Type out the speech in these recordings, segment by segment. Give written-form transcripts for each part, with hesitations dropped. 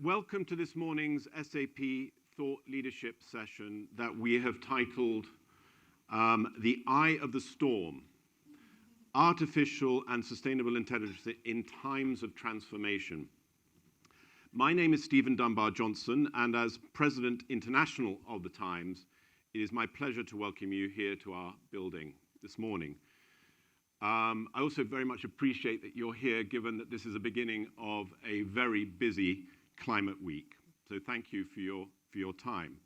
Welcome to this morning's SAP Thought Leadership session that we have titled The Eye of the Storm, Artificial and Sustainable Intelligence in Times of Transformation. My name is Stephen Dunbar-Johnson, and as President International of the Times, it is my pleasure to welcome you here to our building this morning. I also very much appreciate that you're here, given that this is the beginning of a very busy climate week. So thank you for your time.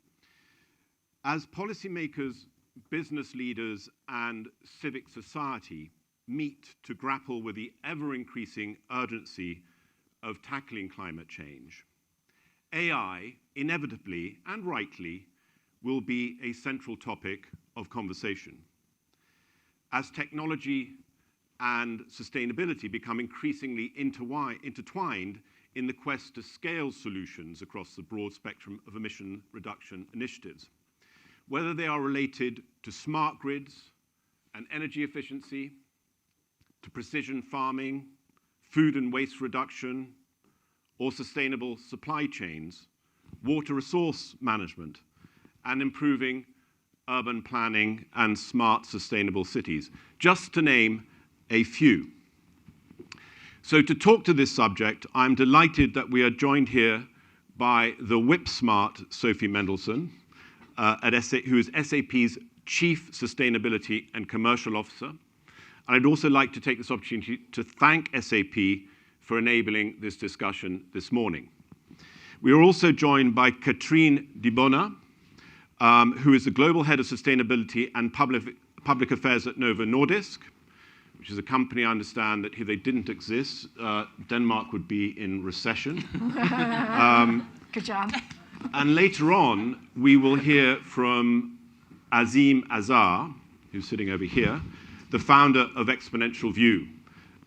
As policymakers, business leaders, and civic society meet to grapple with the ever-increasing urgency of tackling climate change, AI, inevitably and rightly, will be a central topic of conversation. As technology and sustainability become increasingly intertwined in the quest to scale solutions across the broad spectrum of emission reduction initiatives, whether they are related to smart grids and energy efficiency, to precision farming, food and waste reduction, or sustainable supply chains, water resource management, and improving urban planning and smart sustainable cities, just to name a few. So to talk to this subject, I'm delighted that we are joined here by the whip-smart Sophia Mendelsohn, who is SAP's Chief Sustainability and Commercial Officer. And I'd also like to take this opportunity to thank SAP for enabling this discussion this morning. We are also joined by Katrine DiBona, who is the Global Head of Sustainability and Public Affairs at Novo Nordisk, which is a company, I understand, that if they didn't exist, Denmark would be in recession. Good job. And later on, we will hear from Azeem Azhar, who's sitting over here, the founder of Exponential View.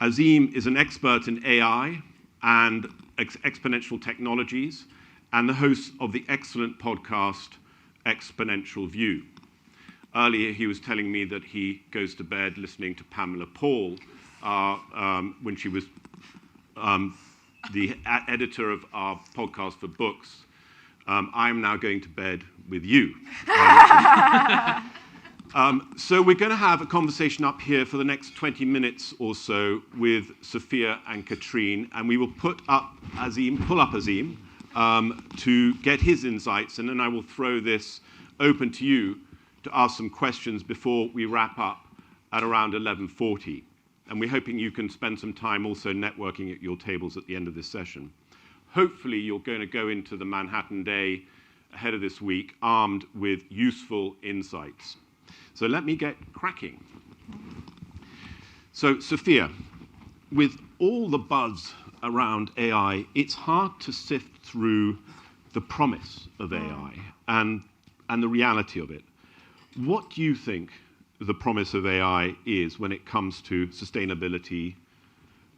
Azeem is an expert in AI and exponential technologies, and the host of the excellent podcast, Exponential View. Earlier, he was telling me that he goes to bed listening to Pamela Paul when she was the editor of our podcast for books. I'm now going to bed with you. So we're going to have a conversation up here for the next 20 minutes or so with Sophia and Katrine, and we will pull up Azeem to get his insights, and then I will throw this open to you to ask some questions before we wrap up at around 11:40. And we're hoping you can spend some time also networking at your tables at the end of this session. Hopefully, you're going to go into the Manhattan Day ahead of this week armed with useful insights. So let me get cracking. So, Sophia, with all the buzz around AI, it's hard to sift through the promise of AI and the reality of it. What do you think the promise of AI is when it comes to sustainability,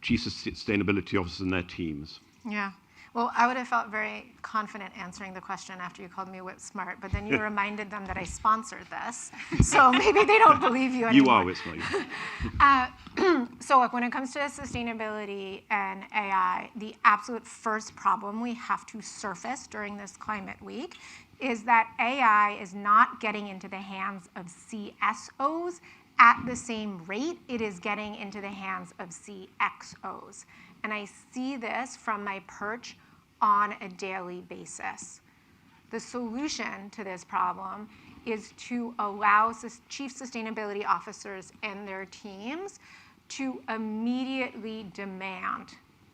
chief sustainability officers and their teams? Yeah. Well, I would have felt very confident answering the question after you called me whip smart, but then you reminded them that I sponsored this, so maybe they don't believe you anymore. You are whip smart. So look, when it comes to sustainability and AI, the absolute first problem we have to surface during this climate week is that AI is not getting into the hands of CSOs at the same rate it is getting into the hands of CXOs. And I see this from my perch on a daily basis. The solution to this problem is to allow chief sustainability officers and their teams to immediately demand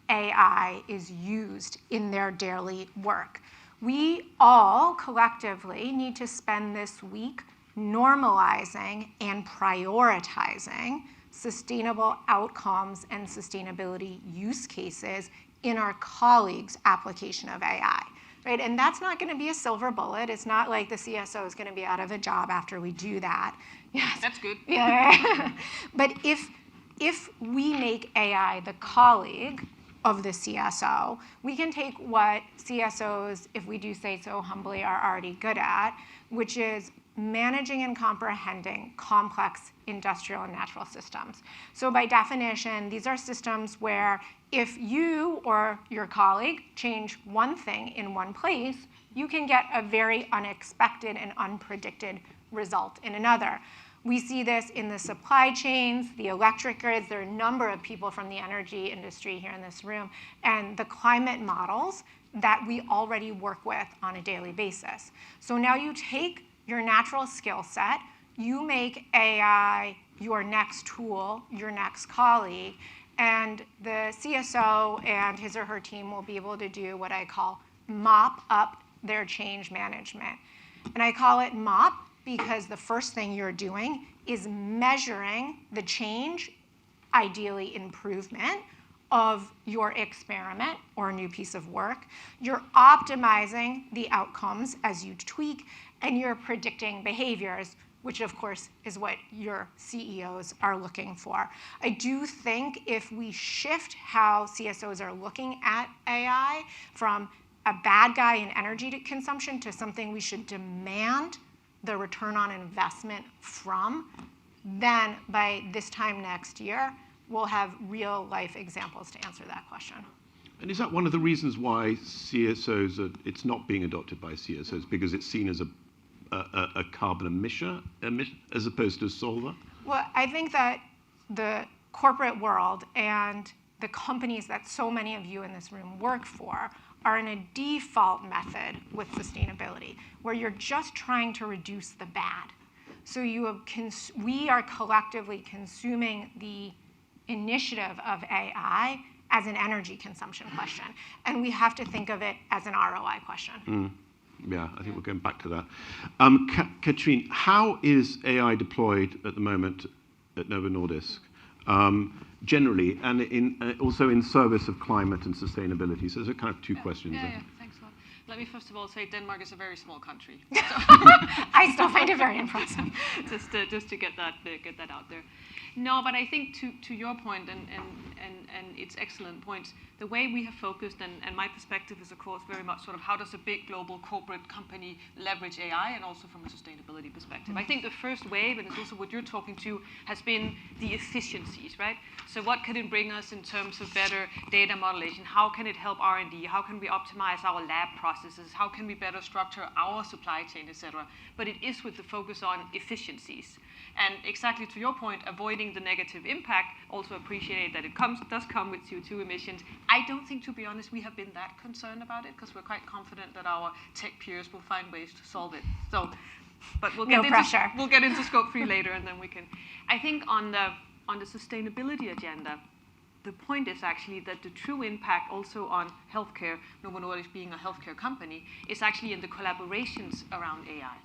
AI is used in their daily work. We all collectively need to spend this week normalizing and prioritizing sustainable outcomes and sustainability use cases in our colleagues' application of AI, right? And that's not going to be a silver bullet. It's not like the CSO is going to be out of a job after we do that. Yes. That's good. Yeah. But if we make AI the colleague of the CSO, we can take what CSOs, if we do say so humbly, are already good at, which is managing and comprehending complex industrial and natural systems. So by definition, these are systems where if you or your colleague change one thing in one place, you can get a very unexpected and unpredicted result in another. We see this in the supply chains, the electric grids. There are a number of people from the energy industry here in this room, and the climate models that we already work with on a daily basis. So now you take your natural skill set, you make AI your next tool, your next colleague, and the CSO and his or her team will be able to do what I call mop up their change management. And I call it mop because the first thing you're doing is measuring the change, ideally improvement, of your experiment or a new piece of work. You're optimizing the outcomes as you tweak, and you're predicting behaviors, which of course is what your CEOs are looking for. I do think if we shift how CSOs are looking at AI from a bad guy in energy consumption to something we should demand the return on investment from, then by this time next year, we'll have real life examples to answer that question. And is that one of the reasons why CSOs it's not being adopted by CSOs, because it's seen as a carbon emission as opposed to a solver? Well, I think that the corporate world and the companies that so many of you in this room work for are in a default method with sustainability, where you're just trying to reduce the bad. So we are collectively consuming the initiative of AI as an energy consumption question, and we have to think of it as an ROI question. Yeah, I think we're going back to that. Katrine, how is AI deployed at the moment at Novo Nordisk, generally, and also in service of climate and sustainability? So there's kind of two questions there. Yeah, thanks a lot. Let me first of all say Denmark is a very small country. I still find it very impressive. just to get that out there. No, but I think to your point and its excellent points, the way we have focused and my perspective is of course very much sort of how does a big global corporate company leverage AI, and also from a sustainability perspective. I think the first wave, and it's also what you're talking to, has been the efficiencies, right? So what can it bring us in terms of better data modelation? How can it help R&D? How can we optimize our lab processes? How can we better structure our supply chain, etc.? But it is with the focus on efficiencies. And exactly to your point, avoiding the negative impact, also appreciate that it does come with CO2 emissions. I don't think, to be honest, we have been that concerned about it, because we're quite confident that our tech peers will find ways to solve it. So, but we'll get into scope 3 later, and then we can. I think on the sustainability agenda, the point is actually that the true impact also on healthcare, Novo Nordisk being a healthcare company, is actually in the collaborations around AI.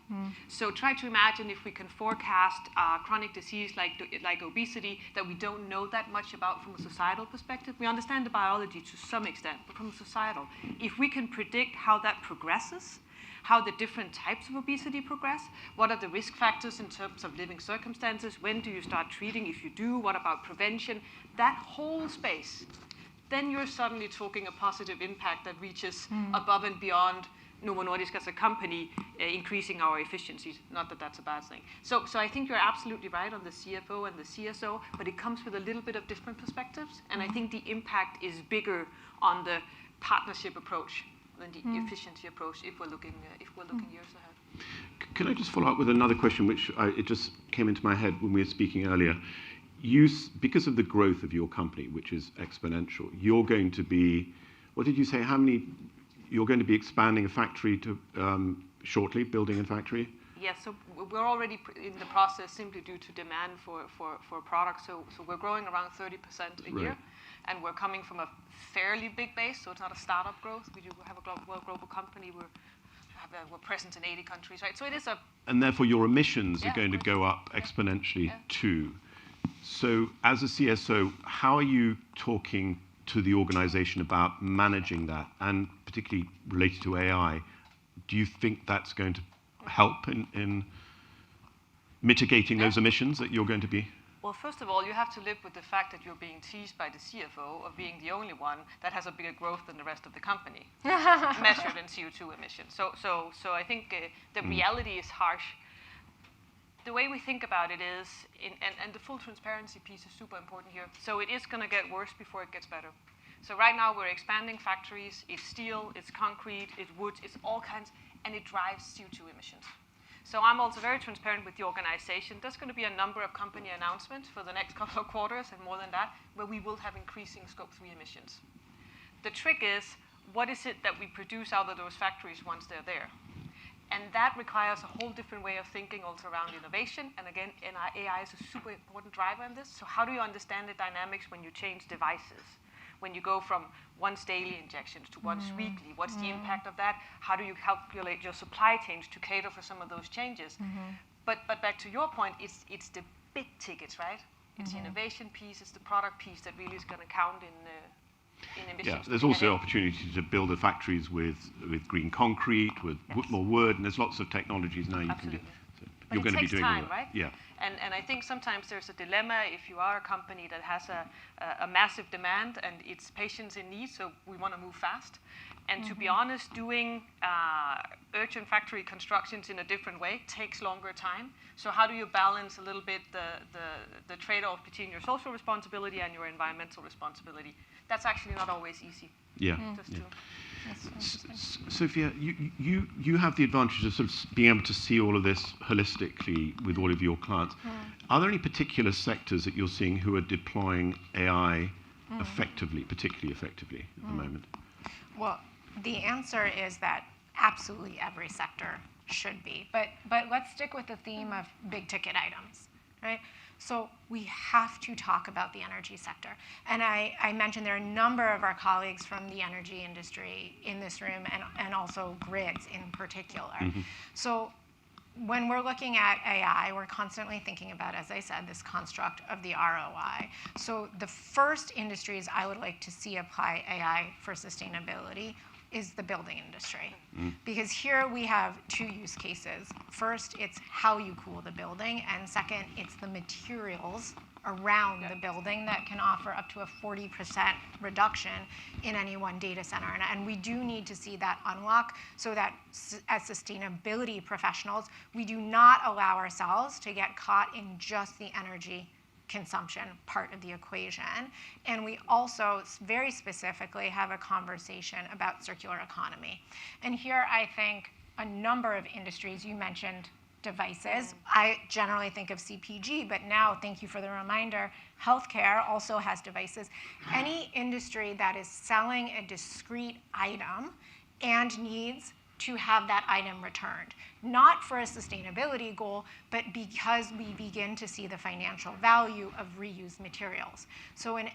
So try to imagine if we can forecast chronic disease like obesity that we don't know that much about from a societal perspective. We understand the biology to some extent, but from a societal, if we can predict how that progresses, how the different types of obesity progress, what are the risk factors in terms of living circumstances, when do you start treating, if you do, what about prevention, that whole space, then you're suddenly talking a positive impact that reaches above and beyond Novo Nordisk as a company, increasing our efficiencies. Not that that's a bad thing. So I think you're absolutely right on the CFO and the CSO, but it comes with a little bit of different perspectives, and I think the impact is bigger on the partnership approach than the efficiency approach if we're looking years ahead. Can I just follow up with another question, which it just came into my head when we were speaking earlier? Because of the growth of your company, which is exponential, you're going to be, what did you say, you're going to be expanding a factory to shortly, building a factory? Yes, so we're already in the process simply due to demand for products. So we're growing around 30% a year. And we're coming from a fairly big base, so it's not a startup growth. We do have a global company. We're present in 80 countries, right? So it is a... And therefore your emissions are going to go up exponentially too. So as a CSO, how are you talking to the organization about managing that, and particularly related to AI? Do you think that's going to help in mitigating those emissions that you're going to be? Well, first of all, you have to live with the fact that you're being teased by the CFO of being the only one that has a bigger growth than the rest of the company, measured in CO2 emissions. So I think the reality is harsh. the way we think about it is, and the full transparency piece is super important here. So it is going to get worse before it gets better. So right now we're expanding factories. It's steel, it's concrete, it's wood, it's all kinds, and it drives CO2 emissions. So I'm also very transparent with the organization. There's going to be a number of company announcements for the next couple of quarters and more than that, where we will have increasing Scope 3 emissions. The trick is, what is it that we produce out of those factories once they're there? And that requires a whole different way of thinking also around innovation. And again, AI is a super important driver in this. So how do you understand the dynamics when you change devices? When you go from once daily injections to once weekly, what's the impact of that? How do you calculate your supply chains to cater for some of those changes? But back to your point, it's the big tickets, right? It's the innovation piece, it's the product piece that really is going to count in emissions. Yeah, there's also opportunity to build the factories with green concrete, with more wood, and there's lots of technologies now you can do. So you're going to be doing time, all that. Right? Yeah. And I think sometimes there's a dilemma if you are a company that has a massive demand and it's patients in need, so we want to move fast. And to be honest, doing urgent factory constructions in a different way takes longer time. So how do you balance a little bit the trade-off between your social responsibility and your environmental responsibility? That's actually not always easy. Yeah. Just to Sophia, you have the advantage of sort of being able to see all of this holistically with all of your clients. Are there any particular sectors that you're seeing who are deploying AI particularly effectively at the moment? Well, the answer is that absolutely every sector should be. But let's stick with the theme of big ticket items, right? So we have to talk about the energy sector. And I mentioned there are a number of our colleagues from the energy industry in this room and also grids in particular. So when we're looking at AI, we're constantly thinking about, as I said, this construct of the ROI. So the first industries I would like to see apply AI for sustainability is the building industry. Because here we have two use cases. First, it's how you cool the building, and second, it's the materials around the building that can offer up to a 40% reduction in any one data center. And we do need to see that unlock so that as sustainability professionals, we do not allow ourselves to get caught in just the energy consumption part of the equation. And we also very specifically have a conversation about circular economy. And here I think a number of industries, you mentioned devices. I generally think of CPG, but now, thank you for the reminder, healthcare also has devices. Any industry that is selling a discrete item and needs to have that item returned, not for a sustainability goal, but because we begin to see the financial value of reused materials. So in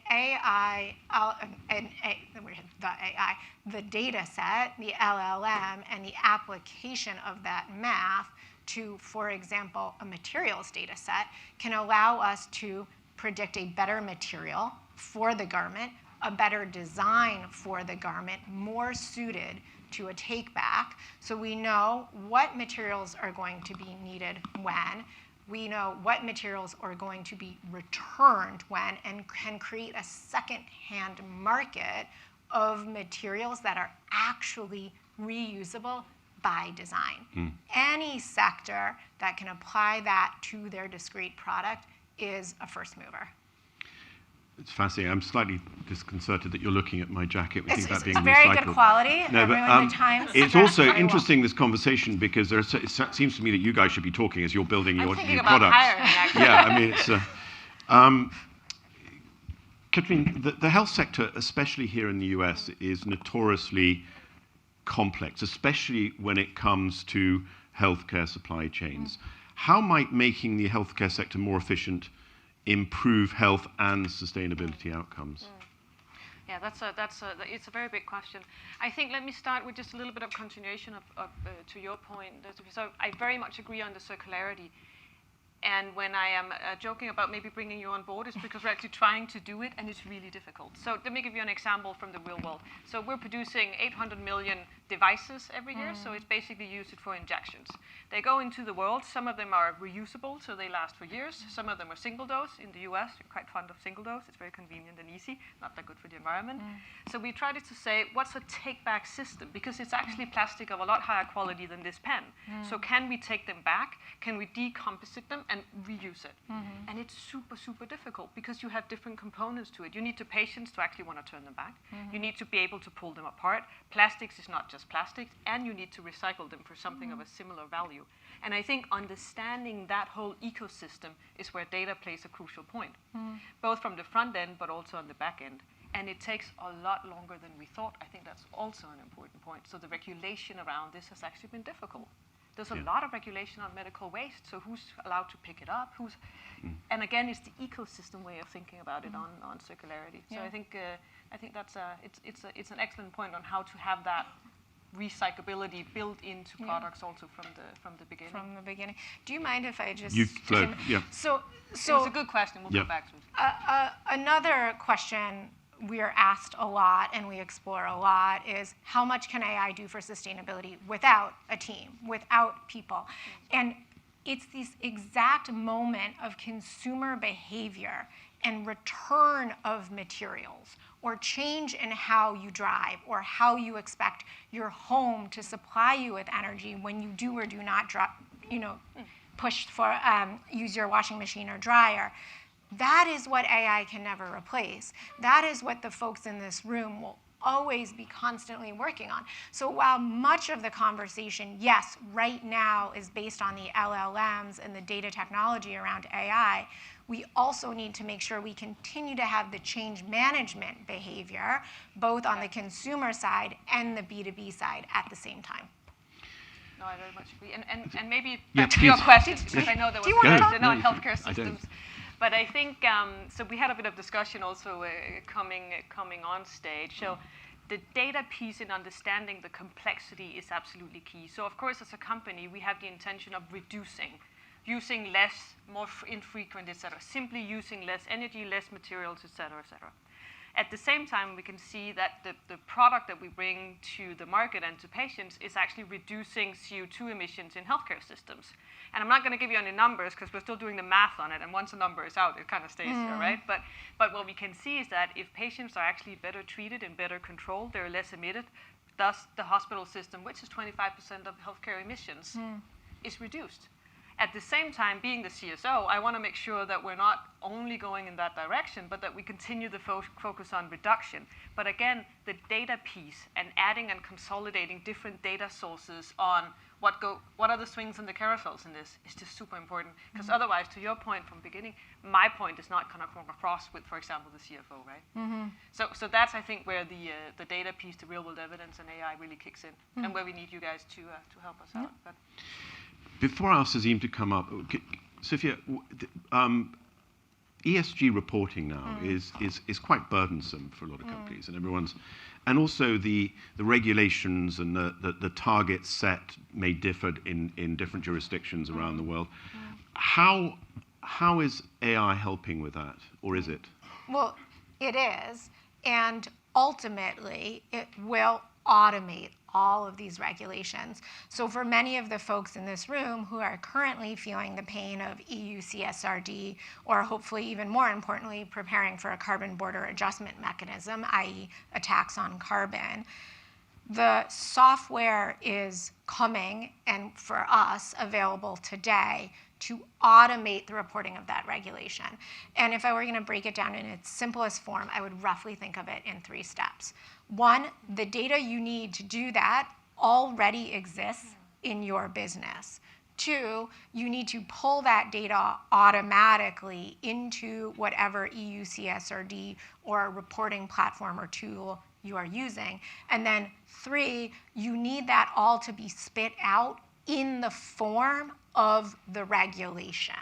the data set, the LLM, and the application of that math to, for example, a materials data set can allow us to predict a better material for the garment, a better design for the garment, more suited to a take back. So we know what materials are going to be needed when. We know what materials are going to be returned when, and can create a second-hand market of materials that are actually reusable by design. Any sector that can apply that to their discrete product is a first mover. It's fascinating. I'm slightly disconcerted that you're looking at my jacket. We think that being it's very recycled. good quality. No, but the Times it's also interesting, this conversation, because it seems to me that you guys should be talking as you're building your new products. Hiring, yeah, I mean, it's... Katrine, the health sector, especially here in the US, is notoriously complex, especially when it comes to healthcare supply chains. How might making the healthcare sector more efficient improve health and sustainability outcomes? Yeah, it's a very big question. I think let me start with just a little bit of continuation to your point. So I very much agree on the circularity. And when I am joking about maybe bringing you on board, it's because we're actually trying to do it, and it's really difficult. So let me give you an example from the real world. So we're producing 800 million devices every year, so it's basically used for injections. They go into the world. Some of them are reusable, so they last for years. Some of them are single dose. In the US, we're quite fond of single dose. It's very convenient and easy, not that good for the environment. So we tried to say, what's a take-back system? Because it's actually plastic of a lot higher quality than this pen. So can we take them back? Can we decomposite them and reuse it? And it's super, super difficult because you have different components to it. You need the patients to actually want to turn them back. You need to be able to pull them apart. Plastics is not just plastics, and you need to recycle them for something of a similar value. And I think understanding that whole ecosystem is where data plays a crucial point, both from the front end but also on the back end. And it takes a lot longer than we thought. I think that's also an important point. So the regulation around this has actually been difficult. There's a lot of regulation on medical waste, so who's allowed to pick it up? And again, it's the ecosystem way of thinking about it on circularity. So I think that's it's an excellent point on how to have that recyclability built into products also from the beginning. From the beginning. Do you mind if I just? So it's a good question. We'll go back to it. Another question we are asked a lot and we explore a lot is how much can AI do for sustainability without a team, without people? And it's this exact moment of consumer behavior and return of materials or change in how you drive or how you expect your home to supply you with energy when you do or do not use your washing machine or dryer. That is what AI can never replace. That is what the folks in this room will always be constantly working on. So while much of the conversation, yes, right now is based on the LLMs and the data technology around AI, we also need to make sure we continue to have the change management behavior, both on the consumer side and the B2B side at the same time. No, I very much agree. And maybe back to your question, because I know there was a question on healthcare systems. But I think, so we had a bit of discussion also coming on stage. So the data piece in understanding the complexity is absolutely key. So of course, as a company, we have the intention of using less, more infrequent, et cetera, simply using less energy, less materials, et cetera, et cetera. At the same time, we can see that the product that we bring to the market and to patients is actually reducing CO2 emissions in healthcare systems. And I'm not going to give you any numbers because we're still doing the math on it. And once a number is out, it kind of stays there, right? But what we can see is that if patients are actually better treated and better controlled, they're less emitted. Thus, the hospital system, which is 25% of healthcare emissions, is reduced. At the same time, being the CSO, I want to make sure that we're not only going in that direction, but that we continue the focus on reduction. But again, the data piece and adding and consolidating different data sources on what are the swings and the carousels in this is just super important. Because otherwise, to your point from the beginning, my point is not going to come across with, for example, the CFO, right? So that's, I think, where the data piece, the real-world evidence, and AI really kicks in, and where we need you guys to help us out. But before I ask Azeem to come up, Sophia, ESG reporting now is quite burdensome for a lot of companies, and also the regulations and the targets set may differ in different jurisdictions around the world. How is AI helping with that, or is it? Well, it is, and ultimately it will automate all of these regulations. So for many of the folks in this room who are currently feeling the pain of EU CSRD, or hopefully even more importantly, preparing for a carbon border adjustment mechanism, i.e. a tax on carbon, the software is coming, and for us, available today to automate the reporting of that regulation. And if I were going to break it down in its simplest form, I would roughly think of it in 3 steps. 1, the data you need to do that already exists in your business. 2, you need to pull that data automatically into whatever EU CSRD or reporting platform or tool you are using. And then 3, you need that all to be spit out in the form of the regulation.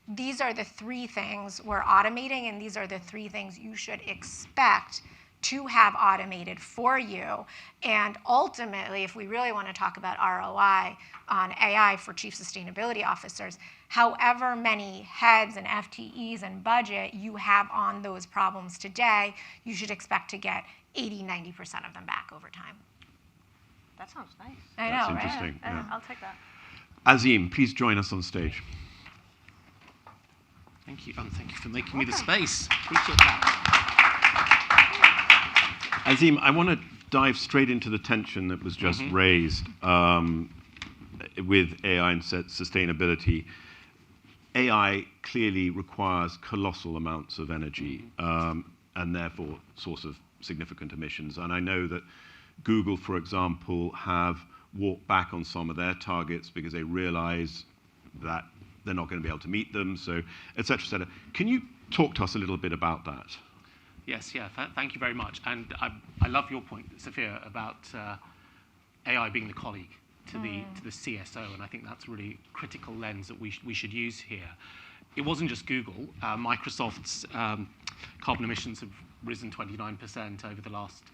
These are the 3 things we're automating, and these are the 3 things you should expect to have automated for you. And ultimately, if we really want to talk about ROI on AI for chief sustainability officers, however many heads and FTEs and budget you have on those problems today, you should expect to get 80-90% of them back over time. That sounds nice. I know, That's right? interesting. Yeah. I'll take that. Azeem, please join us on stage. Thank you, and thank you for making me the space. Appreciate that. Azeem, I want to dive straight into the tension that was just raised with AI and sustainability. AI clearly requires colossal amounts of energy and therefore source of significant emissions. And I know that Google, for example, have walked back on some of their targets because they realize that they're not going to be able to meet them, so et cetera, et cetera. Can you talk to us a little bit about that? Yes, yeah, thank you very much. And I love your point, Sophia, about AI being the colleague to the CSO, and I think that's a really critical lens that we should use here. It wasn't just Google. Microsoft's carbon emissions have risen 29% over the last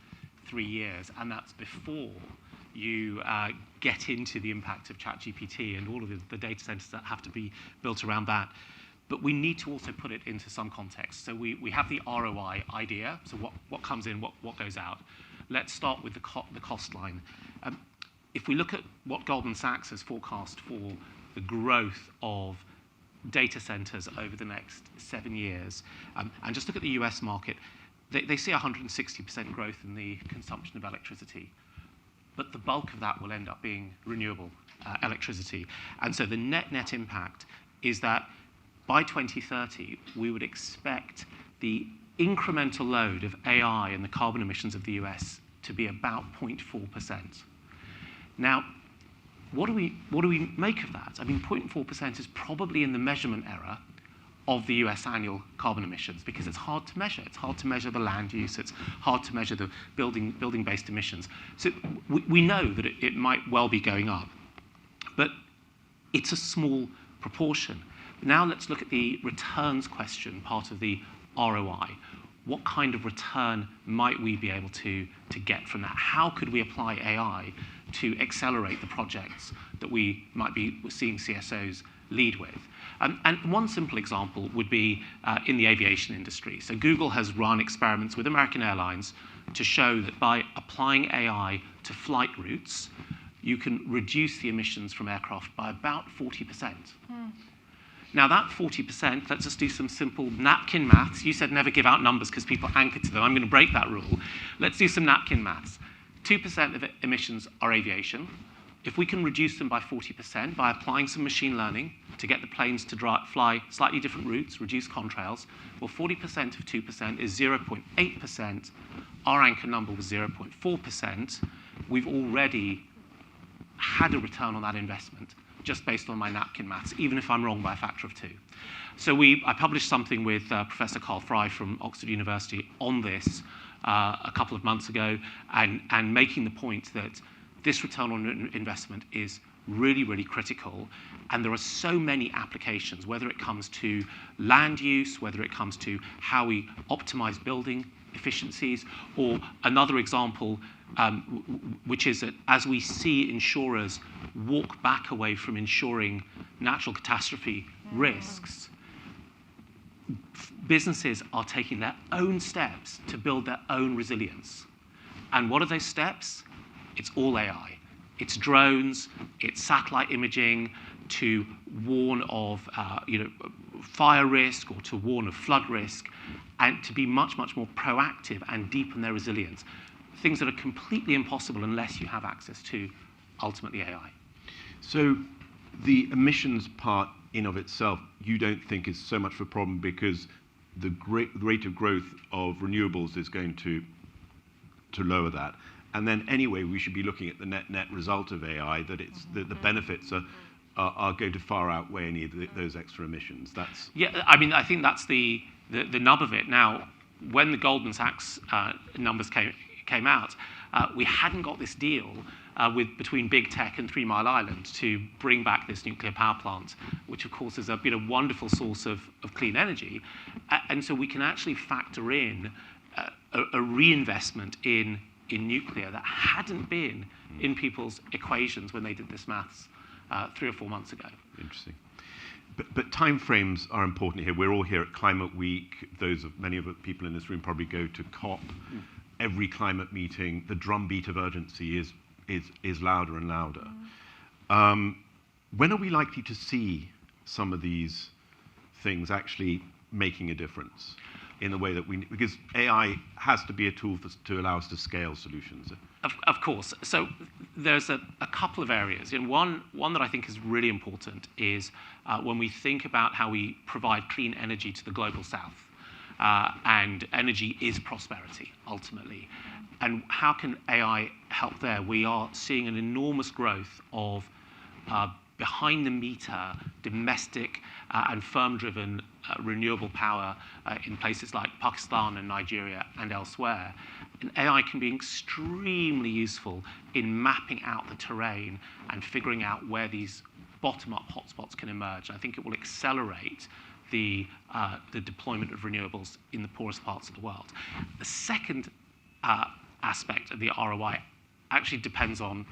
3 years, and that's before you get into the impact of ChatGPT and all of the data centers that have to be built around that. But we need to also put it into some context. So we have the ROI idea, so what comes in, what goes out. Let's start with the cost line. If we look at what Goldman Sachs has forecast for the growth of data centers over the next 7 years, and just look at the US market, they see 160% growth in the consumption of electricity. But the bulk of that will end up being renewable electricity. And so the net impact is that by 2030, we would expect the incremental load of AI and the carbon emissions of the US to be about 0.4%. Now, what do we make of that? I mean, 0.4% is probably in the measurement error of the US annual carbon emissions because it's hard to measure. It's hard to measure the land use. It's hard to measure the building-based emissions. So we know that it might well be going up, but it's a small proportion. Now let's look at the returns question, part of the ROI. What kind of return might we be able to get from that? How could we apply AI to accelerate the projects that we might be seeing CSOs lead with? And one simple example would be in the aviation industry. So Google has run experiments with American Airlines to show that by applying AI to flight routes, you can reduce the emissions from aircraft by about 40%. Now that 40%, let's just do some simple napkin maths. You said never give out numbers because people anchor to them. I'm going to break that rule. Let's do some napkin maths. 2% of emissions are aviation. If we can reduce them by 40% by applying some machine learning to get the planes to fly slightly different routes, reduce contrails, well, 40% of 2% is 0.8%. Our anchor number was 0.4%. We've already had a return on that investment just based on my napkin maths, even if I'm wrong by a factor of 2. So I published something with Professor Carl Fry from Oxford University on this a couple of months ago, and making the point that this return on investment is really, really critical. And there are so many applications, whether it comes to land use, whether it comes to how we optimize building efficiencies, or another example, which is that as we see insurers walk back away from insuring natural catastrophe risks, businesses are taking their own steps to build their own resilience. And what are those steps? It's all AI. It's drones, it's satellite imaging to warn of fire risk or to warn of flood risk, and to be much, much more proactive and deepen their resilience. Things that are completely impossible unless you have access to, ultimately, AI. So the emissions part in of itself, you don't think is so much of a problem because the rate of growth of renewables is going to lower that. And then anyway, we should be looking at the net result of AI, that it's the benefits are going to far outweigh any of those extra emissions. That's I mean, I think that's the nub of it. Now, when the Goldman Sachs numbers came out, we hadn't got this deal between big tech and 3 Mile Island to bring back this nuclear power plant, which of course has been a wonderful source of clean energy. And so we can actually factor in a reinvestment in nuclear that hadn't been in people's equations when they did this maths 3 or 4 months ago. Interesting. But timeframes are important here. We're all here at Climate Week. Many of the people in this room probably go to COP. Every climate meeting, the drumbeat of urgency is is louder and louder. When are we likely to see some of these things actually making a difference in the way that we, because AI has to be a tool to allow us to scale solutions? Of course. So there's a couple of areas. And one that I think is really important is when we think about how we provide clean energy to the global south. And energy is prosperity, ultimately. And how can AI help there? We are seeing an enormous growth of behind-the-meter, domestic and firm-driven renewable power in places like Pakistan and Nigeria and elsewhere. And AI can be extremely useful in mapping out the terrain and figuring out where these bottom-up hotspots can emerge. I think it will accelerate the deployment of renewables in the poorest parts of the world. The second aspect of the ROI actually depends on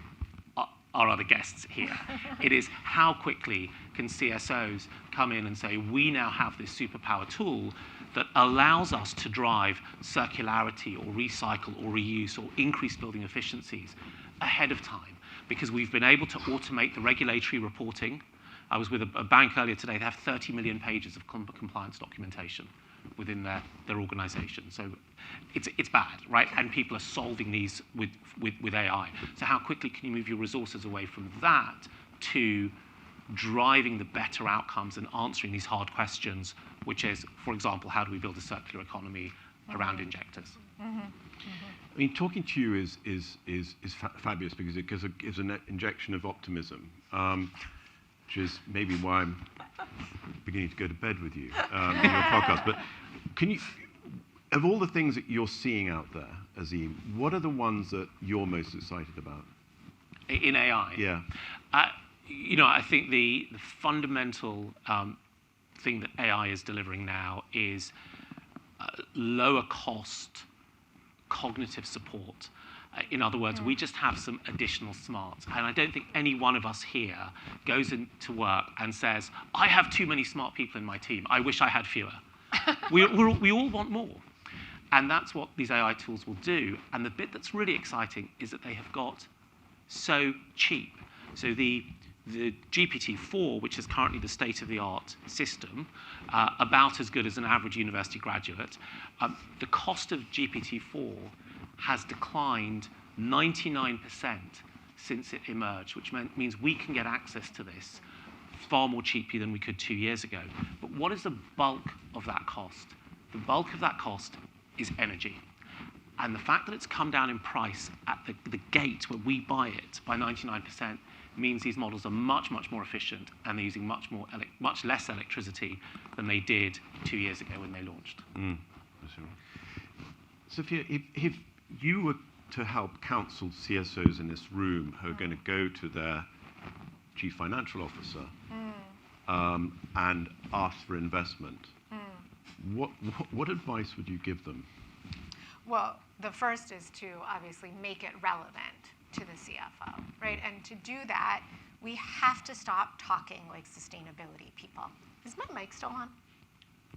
our other guests here. It is how quickly can CSOs come in and say, we now have this superpower tool that allows us to drive circularity or recycle or reuse or increase building efficiencies ahead of time, because we've been able to automate the regulatory reporting. I was with a bank earlier today. They have 30 million pages of compliance documentation within their organization. So it's bad, right? And people are solving these with AI. So how quickly can you move your resources away from that to driving the better outcomes and answering these hard questions, which is, for example, how do we build a circular economy around injectors? I mean, talking to you is fabulous because it gives an injection of optimism, which is maybe why I'm beginning to go to bed with you in your podcast. But can you, of all the things that you're seeing out there, Azeem, what are the ones that you're most excited about? In AI? Yeah. I think the fundamental thing that AI is delivering now is lower cost cognitive support. In other words, we just have some additional smarts. And I don't think any one of us here goes into work and says, I have too many smart people in my team. I wish I had fewer. We all want more. And that's what these AI tools will do. And the bit that's really exciting is that they have got so cheap. So the GPT-4, which is currently the state-of-the-art system, about as good as an average university graduate, the cost of GPT-4 has declined 99% since it emerged, which means we can get access to this far more cheaply than we could 2 years ago. But what is the bulk of that cost? The bulk of that cost is energy. And the fact that it's come down in price at the gate where we buy it by 99% means these models are much, much more efficient, and they're using much less electricity than they did 2 years ago when they launched. Sophia, if you were to help counsel CSOs in this room who are going to go to their chief financial officer and ask for investment, what advice would you give them? Well, the first is to obviously make it relevant to the CFO, right? And to do that, we have to stop talking like sustainability people. Is my mic still on?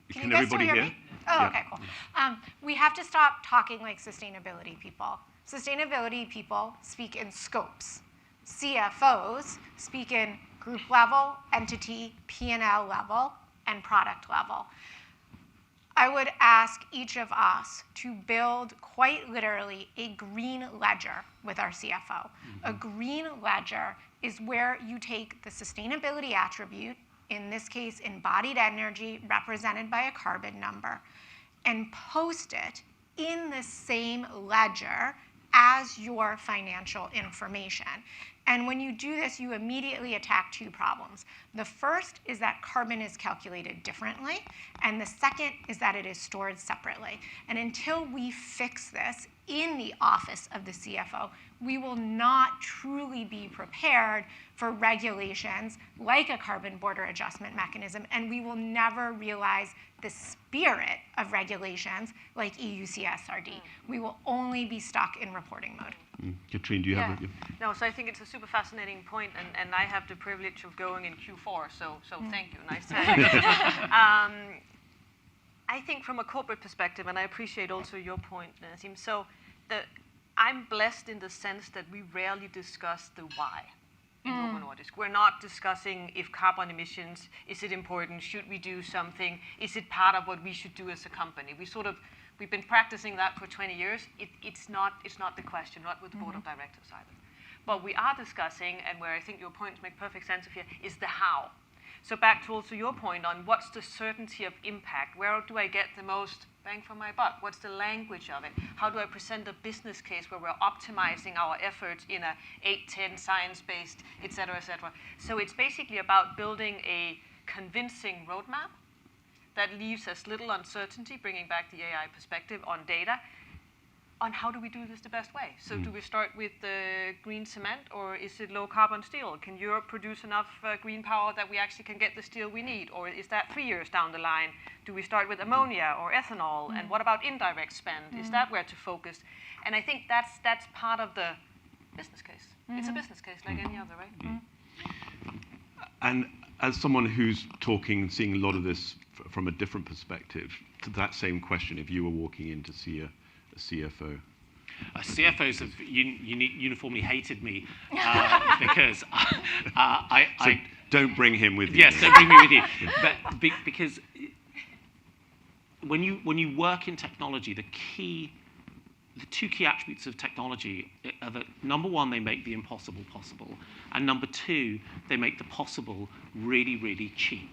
Can everybody hear me? Oh, yeah. Okay, cool. We have to stop talking like sustainability people. Sustainability people speak in scopes. CFOs speak in group level, entity, P&L level, and product level. I would ask each of us to build quite literally a green ledger with our CFO. A green ledger is where you take the sustainability attribute, in this case embodied energy represented by a carbon number, and post it in the same ledger as your financial information. And when you do this, you immediately attack two problems. The first is that carbon is calculated differently, and the second is that it is stored separately. And until we fix this in the office of the CFO, we will not truly be prepared for regulations like a carbon border adjustment mechanism, and we will never realize the spirit of regulations like EU CSRD. We will only be stuck in reporting mode. Katrine, do you have a... No, so I think it's a super fascinating point, and I have the privilege of going in Q4, so thank you. Nice to have you. I think from a corporate perspective, and I appreciate also your point, Azeem, so I'm blessed in the sense that we rarely discuss the why in Novo Nordisk. We're not discussing if carbon emissions, is it important, should we do something, is it part of what we should do as a company? We've been practicing that for 20 years. It's not the question, not with the board of directors either. But we are discussing, and where I think your points make perfect sense here, is the how. So back to also your point on what's the certainty of impact? Where do I get the most bang for my buck? What's the language of it? How do I present a business case where we're optimizing our efforts in a 8-10 science-based, et cetera, et cetera? So it's basically about building a convincing roadmap that leaves as little uncertainty, bringing back the AI perspective on data, on how do we do this the best way. So do we start with the green cement, or is it low carbon steel? Can Europe produce enough green power that we actually can get the steel we need? Or is that 3 years down the line? Do we start with ammonia or ethanol? And what about indirect spend? Is that where to focus? And I think that's part of the business case. It's a business case like any other, right? And as someone who's talking and seeing a lot of this from a different perspective, to that same question, if you were walking in to see a CFO? CFOs have uniformly hated me because I don't bring him with you. Yes, don't bring me with you. But because when you work in technology, the two key attributes of technology are that, number one, they make the impossible possible, and number two, they make the possible really, really cheap.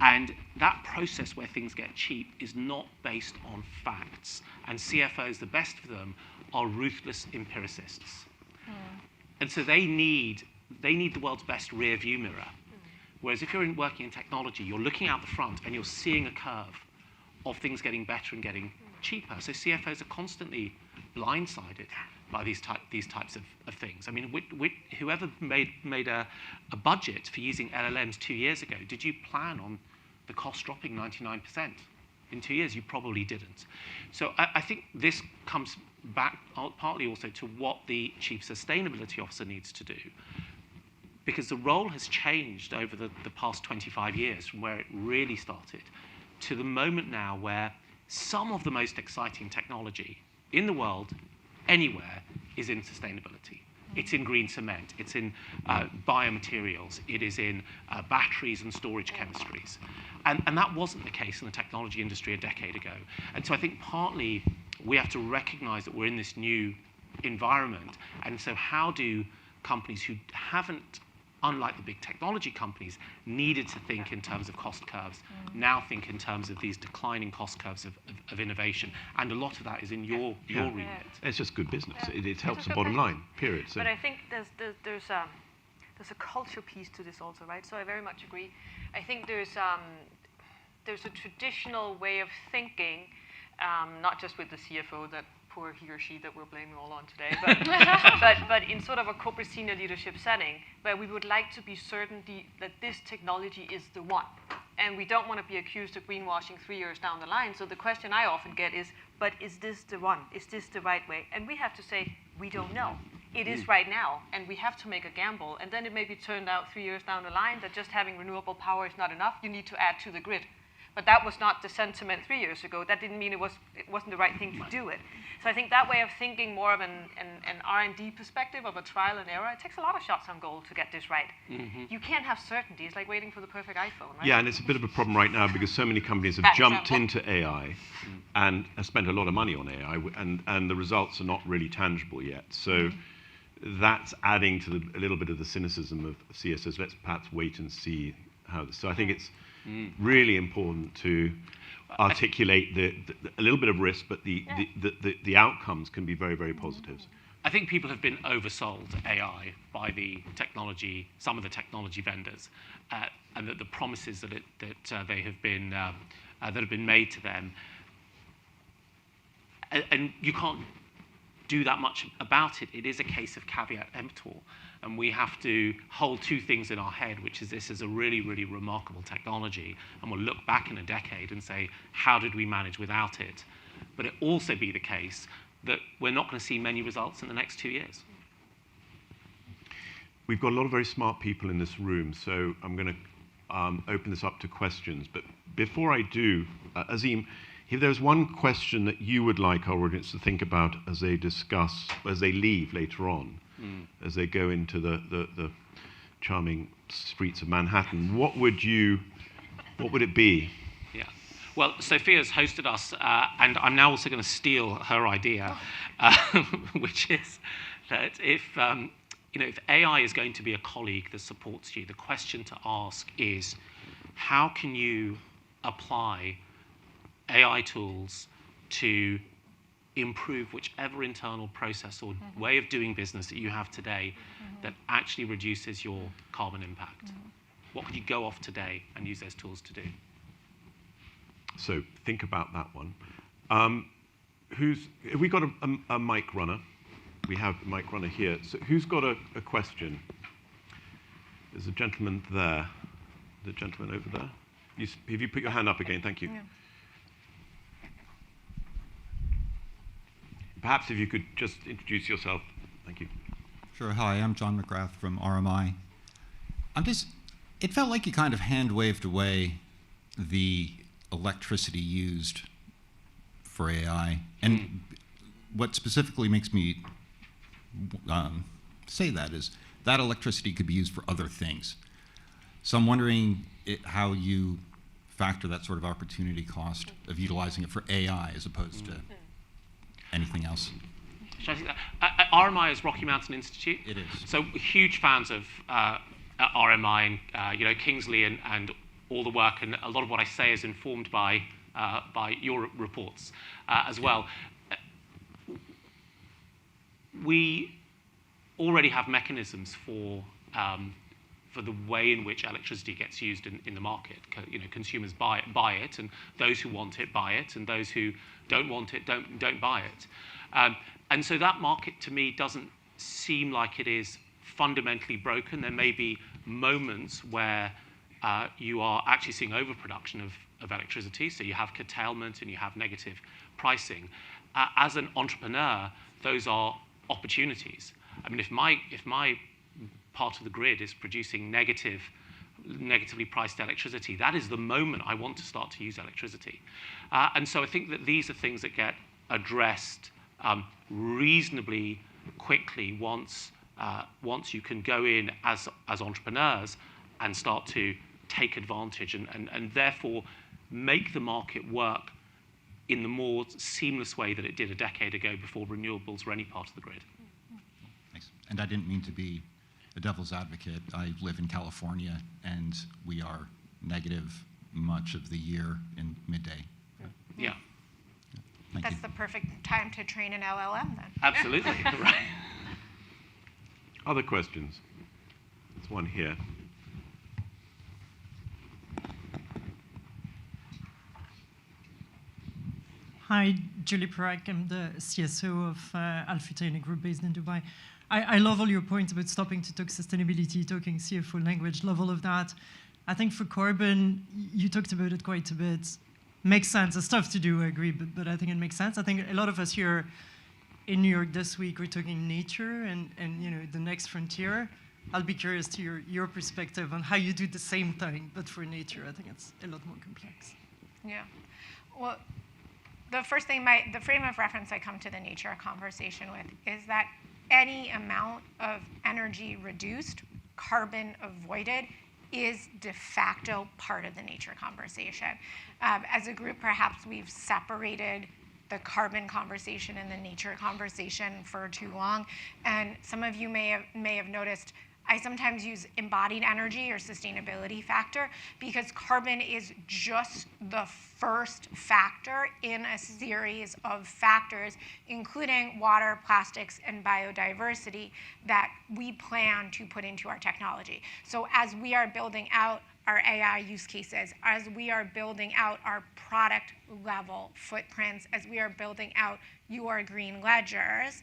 And that process where things get cheap is not based on facts. And CFOs, the best of them, are ruthless empiricists. And so they need the world's best rear view mirror. Whereas if you're working in technology, you're looking out the front and you're seeing a curve of things getting better and getting cheaper. So CFOs are constantly blindsided by these types of things. I mean, whoever made a budget for using LLMs 2 years ago, did you plan on the cost dropping 99% in 2 years? You probably didn't. So I think this comes back partly also to what the Chief Sustainability Officer needs to do, because the role has changed over the past 25 years from where it really started to the moment now where some of the most exciting technology in the world anywhere is in sustainability. It's in green cement, it's in biomaterials, it is in batteries and storage chemistries. And that wasn't the case in the technology industry a decade ago. And so I think partly we have to recognize that we're in this new environment. And so how do companies who haven't, unlike the big technology companies, needed to think in terms of cost curves, now think in terms of these declining cost curves of innovation? And a lot of that is in your remit. It's just good business. It helps the bottom line, period. So. But I think there's a culture piece to this also, right? So I very much agree. I think there's a traditional way of thinking, not just with the CFO, that poor he or she that we're blaming all on today, but in sort of a corporate senior leadership setting, where we would like to be certain that this technology is the one. And we don't want to be accused of greenwashing 3 years down the line. So the question I often get is, but is this the one? Is this the right way? And we have to say, we don't know. It is right now, and we have to make a gamble. And then it may be turned out 3 years down the line that just having renewable power is not enough. You need to add to the grid. But that was not the sentiment 3 years ago. That didn't mean it wasn't the right thing to do it. So I think that way of thinking more of an R&D perspective of a trial and error, it takes a lot of shots on goal to get this right. You can't have certainty. It's like waiting for the perfect iPhone, right? Yeah, and it's a bit of a problem right now because so many companies have jumped into AI and have spent a lot of money on AI, and the results are not really tangible yet. So that's adding to a little bit of the cynicism of CSOs. Let's perhaps wait and see how this. So I think it's really important to articulate a little bit of risk, but the outcomes can be very, very positive. I think people have been oversold AI by some of the technology vendors, and that the promises that they have been that have been made to them, and you can't do that much about it. It is a case of caveat emptor. And we have to hold two things in our head, which is this is a really, really remarkable technology. And we'll look back in a decade and say, how did we manage without it? But it also be the case that we're not going to see many results in the next 2 years. We've got a lot of very smart people in this room, so I'm going to open this up to questions. But before I do, Azeem, if there's one question that you would like our audience to think about as they discuss, as they leave later on, as they go into the charming streets of Manhattan, what would it be? Yeah. Well, Sophia's hosted us, and I'm now also going to steal her idea, which is that if AI is going to be a colleague that supports you, the question to ask is, how can you apply AI tools to improve whichever internal process or way of doing business that you have today that actually reduces your carbon impact? What could you go off today and use those tools to do? So think about that one. Have we got a mic runner? We have a mic runner here. So who's got a question? There's a gentleman there. The gentleman over there. Have you put your hand up again? Thank you. Yeah. Perhaps if you could just introduce yourself. Thank you. Sure. Hi, I'm John McGrath from RMI. It felt like you kind of hand-waved away the electricity used for AI. And what specifically makes me say that is that electricity could be used for other things. So I'm wondering how you factor that sort of opportunity cost of utilizing it for AI as opposed to anything else. Should I say that? RMI is Rocky Mountain Institute. It is. So huge fans of RMI and Kingsley and all the work, and a lot of what I say is informed by your reports as well. We already have mechanisms for the way in which electricity gets used in the market. Consumers buy it, and those who want it buy it, and those who don't want it don't buy it. And so that market to me doesn't seem like it is fundamentally broken. There may be moments where you are actually seeing overproduction of electricity, so you have curtailment and you have negative pricing. As an entrepreneur, those are opportunities. I mean, if my part of the grid is producing negatively priced electricity, that is the moment I want to start to use electricity. And so I think that these are things that get addressed reasonably quickly once you can go in as entrepreneurs and start to take advantage and therefore make the market work in the more seamless way that it did a decade ago before renewables were any part of the grid. Thanks. And I didn't mean to be a devil's advocate. I live in California, and we are negative much of the year in midday. Yeah. Thank That's you. the perfect time to train an LLM then. Absolutely. Right. Other questions? There's one here. Hi, Julie Parak. I'm the CSO of Alfutaine, a group based in Dubai. I love all your points about stopping to talk sustainability, talking CFO language, love all of that. I think for carbon, you talked about it quite a bit. Makes sense. It's tough to do, I agree, but I think it makes sense. I think a lot of us here in New York this week, we're talking nature and the next frontier. I'll be curious to your perspective on how you do the same thing, but for nature. I think it's a lot more complex. Yeah. Well, the frame of reference I come to the nature conversation with is that any amount of energy reduced, carbon avoided, is de facto part of the nature conversation. As a group, perhaps we've separated the carbon conversation and the nature conversation for too long. And some of you may have noticed I sometimes use embodied energy or sustainability factor because carbon is just the first factor in a series of factors, including water, plastics, and biodiversity that we plan to put into our technology. So as we are building out our AI use cases, as we are building out our product level footprints, as we are building out your green ledgers,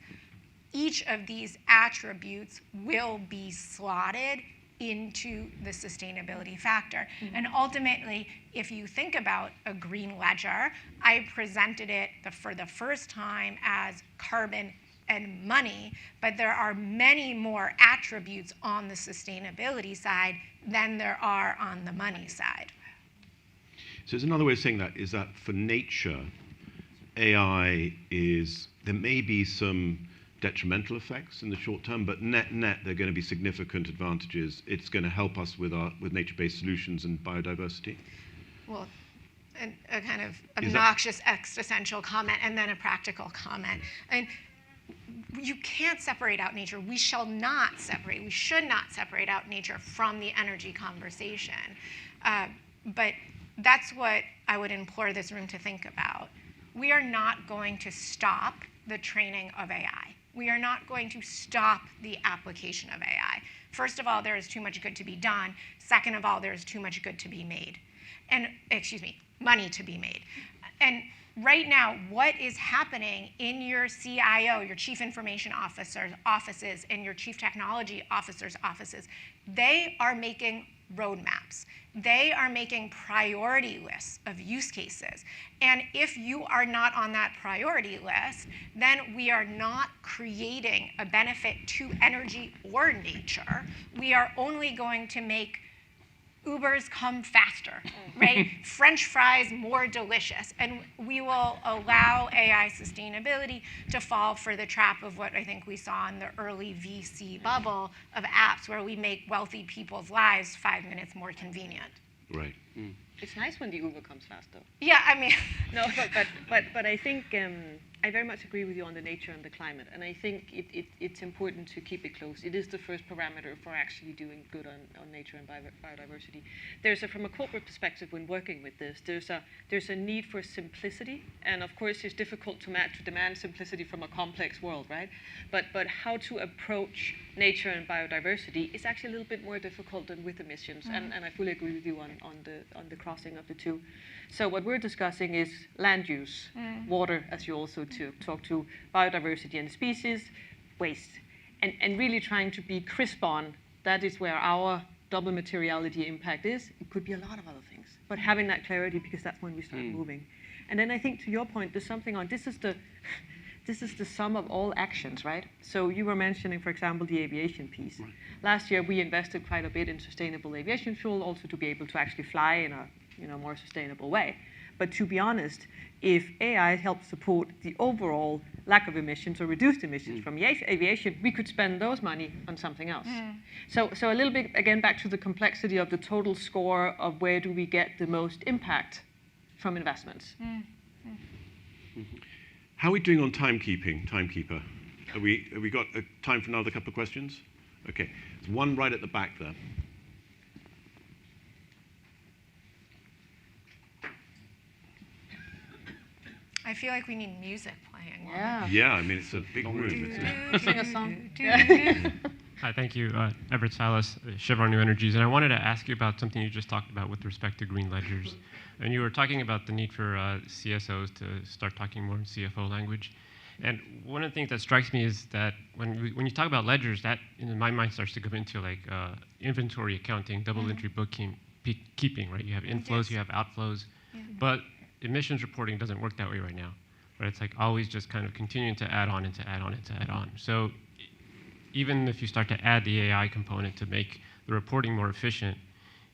each of these attributes will be slotted into the sustainability factor. Mm-hmm. And ultimately, if you think about a green ledger, I presented it for the first time as carbon and money, but there are many more attributes on the sustainability side than there are on the money side. So it's another way of saying that is that for nature, AI is, there may be some detrimental effects in the short term, but net, there are going to be significant advantages. It's going to help us with nature-based solutions and biodiversity. Well, a kind of obnoxious existential comment and then a practical comment. And you can't separate out nature. We shall not separate. We should not separate out nature from the energy conversation. But that's what I would implore this room to think about. We are not going to stop the training of AI. We are not going to stop the application of AI. First of all, there is too much good to be done. Second of all, there is too much good to be made. And, money to be made. And right now, what is happening in your CIO, your Chief Information Officer's offices, and your Chief Technology Officer's offices, they are making roadmaps. They are making priority lists of use cases. And if you are not on that priority list, then we are not creating a benefit to energy or nature. We are only going to make Ubers come faster, right? French fries more delicious. And we will allow AI sustainability to fall for the trap of what I think we saw in the early VC bubble of apps where we make wealthy people's lives 5 minutes more convenient. Right. It's nice when the Uber comes faster. Yeah, I mean. No, but I think I very much agree with you on the nature and the climate. And I think it's important to keep it close. It is the first parameter for actually doing good on nature and biodiversity. From a corporate perspective, when working with this, there's a need for simplicity. And of course, it's difficult to demand simplicity from a complex world, right? But how to approach nature and biodiversity is actually a little bit more difficult than with emissions. And I fully agree with you on the crossing of the two. So what we're discussing is land use, water, as you also talk to, biodiversity and species, waste, and really trying to be crisp on that is where our double materiality impact is. It could be a lot of other things, but having that clarity, because that's when we start moving. And then I think to your point, there's something on, this is the sum of all actions, right? So you were mentioning, for example, the aviation piece. Right. Last year, we invested quite a bit in sustainable aviation fuel, also to be able to actually fly in a more sustainable way. But to be honest, if AI helps support the overall lack of emissions or reduced emissions from aviation, we could spend those money on something else. So a little bit, again, back to the complexity of the total score of where do we get the most impact from investments. How are we doing on timekeeper? Have we got time for another couple of questions? Okay, there's one right at the back there. I feel like we need music playing. Yeah, I mean, it's a big room. Sing a song. Hi, thank you. Everett Salas, Chevron New Energies. And I wanted to ask you about something you just talked about with respect to green ledgers. And you were talking about the need for CSOs to start talking more in CFO language. And one of the things that strikes me is that when you talk about ledgers, that in my mind starts to go into like inventory accounting, double entry bookkeeping, right? You have inflows, you have outflows. But emissions reporting doesn't work that way right now, right? It's like always just kind of continuing to add on and to add on and to add on. So even if you start to add the AI component to make the reporting more efficient,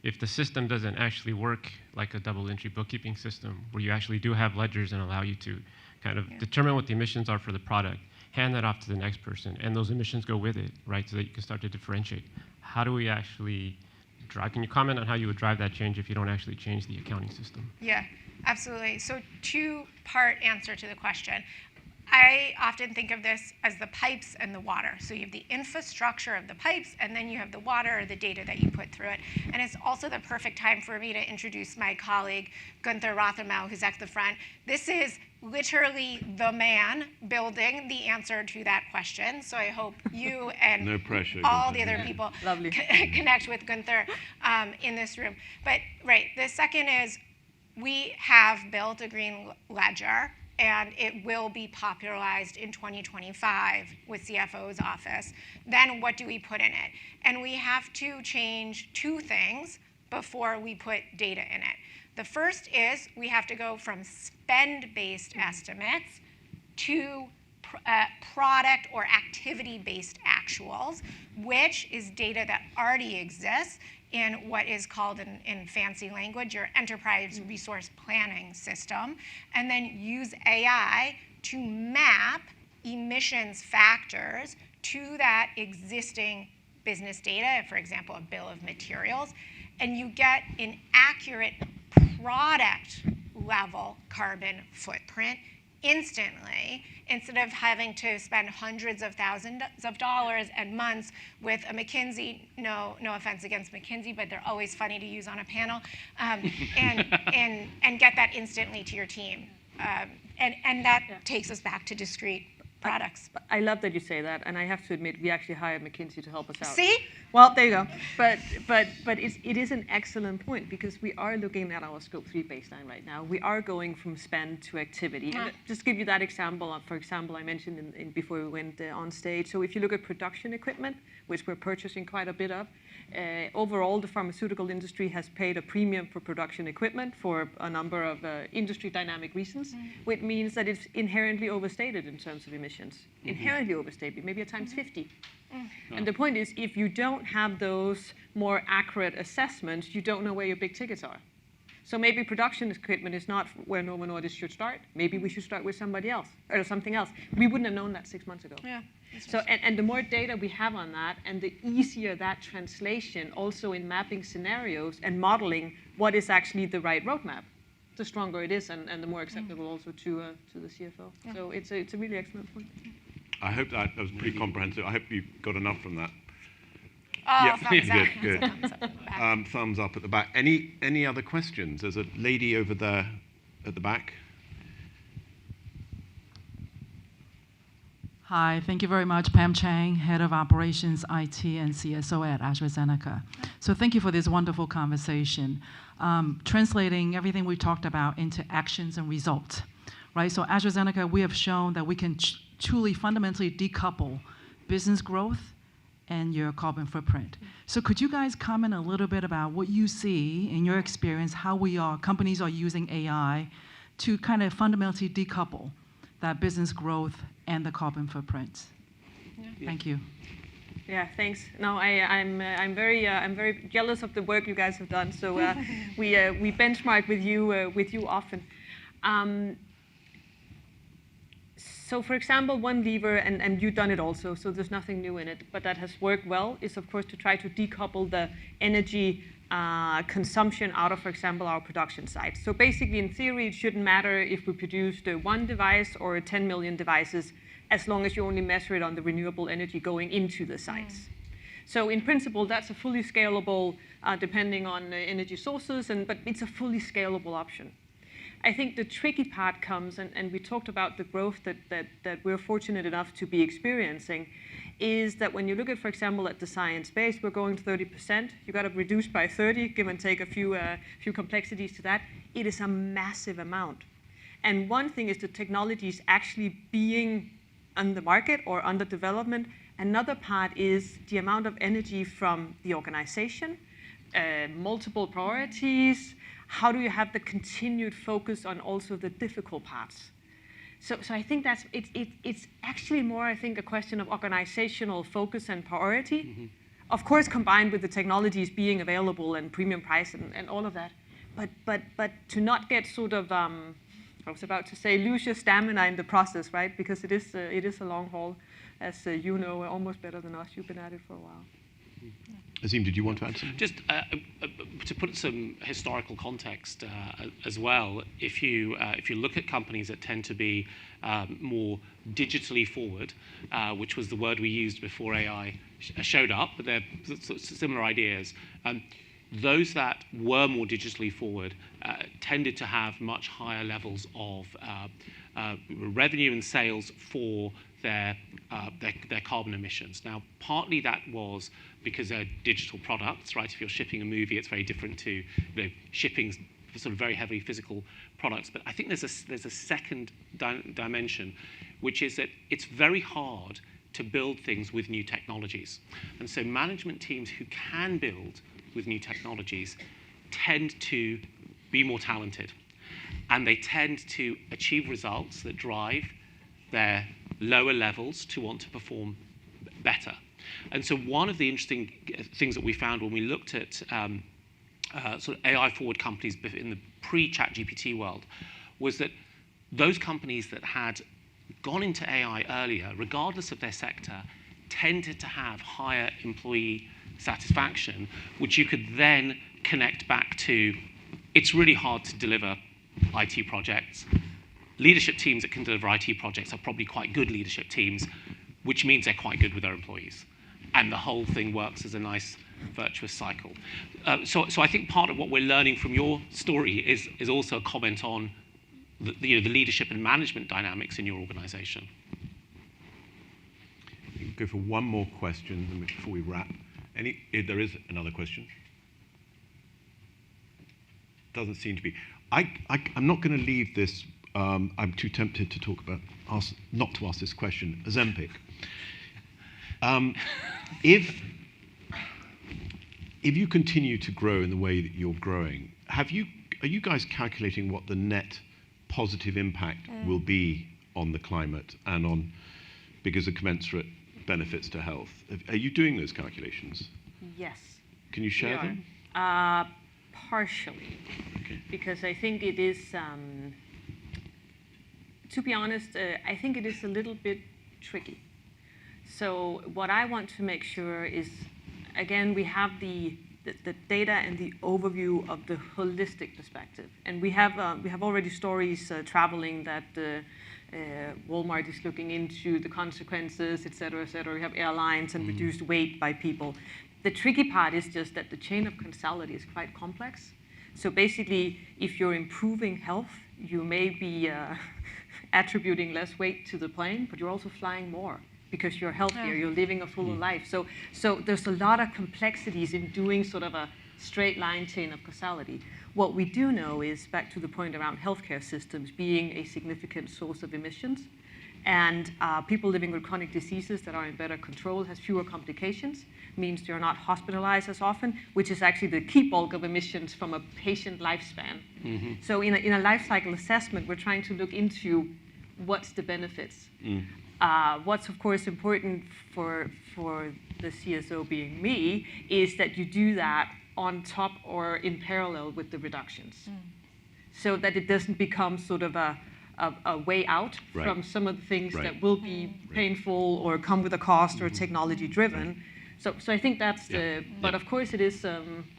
if the system doesn't actually work like a double entry bookkeeping system, where you actually do have ledgers and allow you to kind of determine what the emissions are for the product, hand that off to the next person, and those emissions go with it, right? So that you can start to differentiate. How do we actually drive? Can you comment on how you would drive that change if you don't actually change the accounting system? Yeah, absolutely. So two-part answer to the question. I often think of this as the pipes and the water. So you have the infrastructure of the pipes, and then you have the water or the data that you put through it. And it's also the perfect time for me to introduce my colleague, Gunther Rothermel, who's at the front. This is literally the man building the answer to that question. So I hope you and no pressure, all Gunther. the other people connect with Gunther in this room. But right, the second is we have built a green ledger, and it will be popularized in 2025 with CFO's office. Then what do we put in it? And we have to change two things before we put data in it. The first is we have to go from spend-based estimates to product or activity-based actuals, which is data that already exists in what is called, in fancy language, your enterprise resource planning system, and then use AI to map emissions factors to that existing business data, for example, a bill of materials, and you get an accurate product level carbon footprint instantly, instead of having to spend hundreds of thousands of dollars and months with a McKinsey, no offense against McKinsey, but they're always funny to use on a panel, and get that instantly to your team. And that takes us back to discrete products. I love that you say that, and I have to admit, we actually hired McKinsey to help us out. See? Well, there you go. But it is an excellent point, because we are looking at our Scope 3 baseline right now. We are going from spend to activity. Yeah. And just give you that example. For example, I mentioned before we went on stage. So if you look at production equipment, which we're purchasing quite a bit of, overall, the pharmaceutical industry has paid a premium for production equipment for a number of industry dynamic reasons, which means that it's inherently overstated in terms of emissions. Inherently overstated, maybe at times 50. And the point is, if you don't have those more accurate assessments, you don't know where your big tickets are. So maybe production equipment is not where Novo Nordisk should start. Maybe we should start with somebody else or something else. We wouldn't have known that 6 months ago. Yeah. So, and the more data we have on that, and the easier that translation also in mapping scenarios and modeling what is actually the right roadmap, the stronger it is, and the more acceptable also to the CFO. Yeah. So it's a really excellent point. I hope that was pretty comprehensive. I hope you got enough from that. Oh, yeah, thumbs up. good. Thumbs up at the back. Thumbs up at the back. Any other questions? There's a lady over there at the back. Hi, thank you very much. Pam Chang, Head of Operations, IT, and CSO at AstraZeneca. So thank you for this wonderful conversation. Translating everything we talked about into actions and results, right? So AstraZeneca, we have shown that we can truly fundamentally decouple business growth and your carbon footprint. So could you guys comment a little bit about what you see in your experience, how companies are using AI to kind of fundamentally decouple that business growth and the carbon footprint? Yeah. Thank you. Yeah, thanks. No, I'm very jealous of the work you guys have done. So we benchmark with you often. So for example, one lever, and you've done it also, so there's nothing new in it, but that has worked well, is of course to try to decouple the energy consumption out of, for example, our production sites. So basically, in theory, it shouldn't matter if we produced one device or 10 million devices, as long as you only measure it on the renewable energy going into the sites. So in principle, that's a fully scalable, depending on energy sources, but it's a fully scalable option. I think the tricky part comes, and we talked about the growth that we're fortunate enough to be experiencing, is that when you look at, for example, at the science-based, we're going to 30%. You got to reduce by 30, give and take a few complexities to that. It is a massive amount. And one thing is the technologies actually being on the market or under development. Another part is the amount of energy from the organization, multiple priorities. How do you have the continued focus on also the difficult parts? So I think it's actually more, I think, a question of organizational focus and priority. Of course, combined with the technologies being available and premium price and all of that. But to not get sort of, I was about to say, lose your stamina in the process, right? Because it is a long haul, as you know, almost better than us. You've been at it for a while. Azeem, did you want to add something? Just to put some historical context as well, if you look at companies that tend to be more digitally forward, which was the word we used before AI showed up, but they're similar ideas. Those that were more digitally forward tended to have much higher levels of revenue and sales for their carbon emissions. Now, partly that was because they're digital products, right? If you're shipping a movie, it's very different to shipping sort of very heavy physical products. But I think there's a second dimension, which is that it's very hard to build things with new technologies. And so management teams who can build with new technologies tend to be more talented. And they tend to achieve results that drive their lower levels to want to perform better. And so one of the interesting things that we found when we looked at sort of AI forward companies in the pre-ChatGPT world was that those companies that had gone into AI earlier, regardless of their sector, tended to have higher employee satisfaction, which you could then connect back to. It's really hard to deliver IT projects. Leadership teams that can deliver IT projects are probably quite good leadership teams, which means they're quite good with their employees. And the whole thing works as a nice virtuous cycle. So I think part of what we're learning from your story is also a comment on the leadership and management dynamics in your organization. We can go for one more question before we wrap. There is another question? Doesn't seem to be. I'm not going to leave this. I'm too tempted to talk about, not to ask this question. Ozempic. If you continue to grow in the way that you're growing, are you guys calculating what the net positive impact will be on the climate and on, because of commensurate benefits to health? Are you doing those calculations? Yes. Can you share them? Partially. Okay. Because I think it is, to be honest, I think it is a little bit tricky. So what I want to make sure is, again, we have the data and the overview of the holistic perspective. And we have already stories traveling that Walmart is looking into the consequences, et cetera, et cetera. We have airlines and reduced weight by people. The tricky part is just that the chain of causality is quite complex. So basically, if you're improving health, you may be attributing less weight to the plane, but you're also flying more because you're healthier, you're living a fuller life. So there's a lot of complexities in doing sort of a straight line chain of causality. What we do know is, back to the point around healthcare systems being a significant source of emissions, and people living with chronic diseases that are in better control has fewer complications, means they're not hospitalized as often, which is actually the key bulk of emissions from a patient lifespan. Mm-hmm. So in a life cycle assessment, we're trying to look into what's the benefits. What's, of course, important for the CSO being me is that you do that on top or in parallel with the reductions, so that it doesn't become sort of a way out from some of the things that will be painful or come with a cost or technology driven. So I think that's the, but of course it is,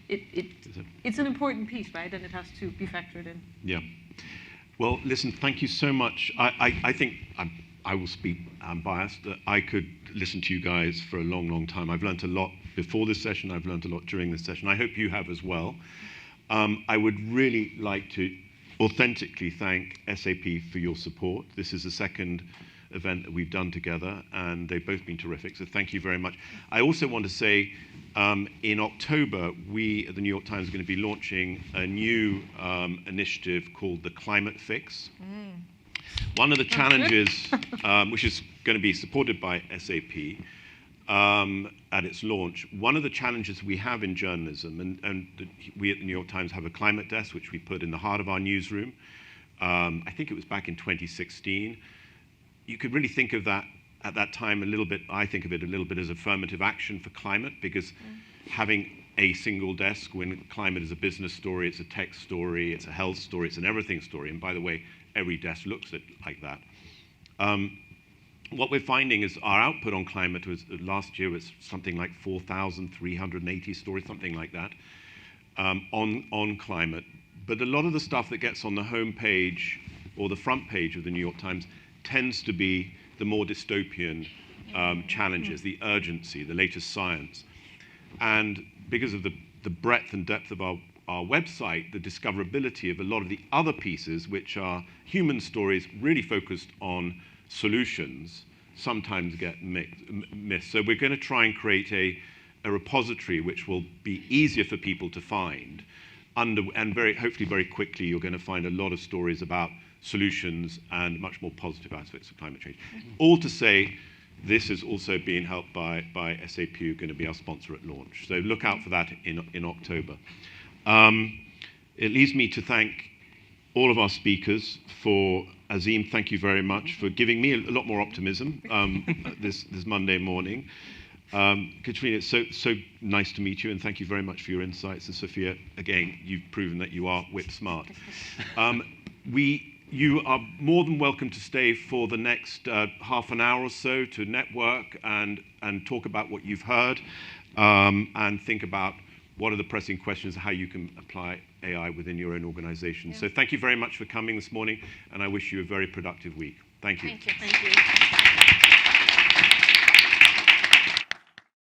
it's an important piece, right? And it has to be factored in. Yeah. Well, listen, thank you so much. I think I will speak, I'm biased. I could listen to you guys for a long, long time. I've learned a lot before this session. I've learned a lot during this session. I hope you have as well. I would really like to authentically thank SAP for your support. This is the second event that we've done together, and they've both been terrific, so thank you very much. I also want to say, in October, we at the New York Times are going to be launching a new initiative called the Climate Fix. One of the challenges, which is going to be supported by SAP at its launch, one of the challenges we have in journalism, and we at the New York Times have a climate desk, which we put in the heart of our newsroom. I think it was back in 2016. You could really think of that at that time a little bit, I think of it a little bit as affirmative action for climate, because having a single desk when climate is a business story, it's a tech story, it's a health story, it's an everything story, and by the way, every desk looks at it like that. What we're finding is our output on climate was, last year was something like 4,380 stories, something like that, on climate. But a lot of the stuff that gets on the home page or the front page of the New York Times tends to be the more dystopian challenges, the urgency, the latest science. And because of the breadth and depth of our website, the discoverability of a lot of the other pieces, which are human stories really focused on solutions, sometimes get missed. So we're going to try and create a repository which will be easier for people to find. And hopefully very quickly you're going to find a lot of stories about solutions and much more positive aspects of climate change. All to say, this is also being helped by SAP, who are going to be our sponsor at launch. So look out for that in October. It leaves me to thank all of our speakers. For Azeem, thank you very much for giving me a lot more optimism this Monday morning. Katrine, it's so nice to meet you, and thank you very much for your insights. And Sophia, again, you've proven that you are whip smart. You are more than welcome to stay for the next half an hour or so to network and talk about what you've heard and think about what are the pressing questions, how you can apply AI within your own organization. Yeah. So thank you very much for coming this morning, and I wish you a very productive week. Thank you. Thank you. Thank you.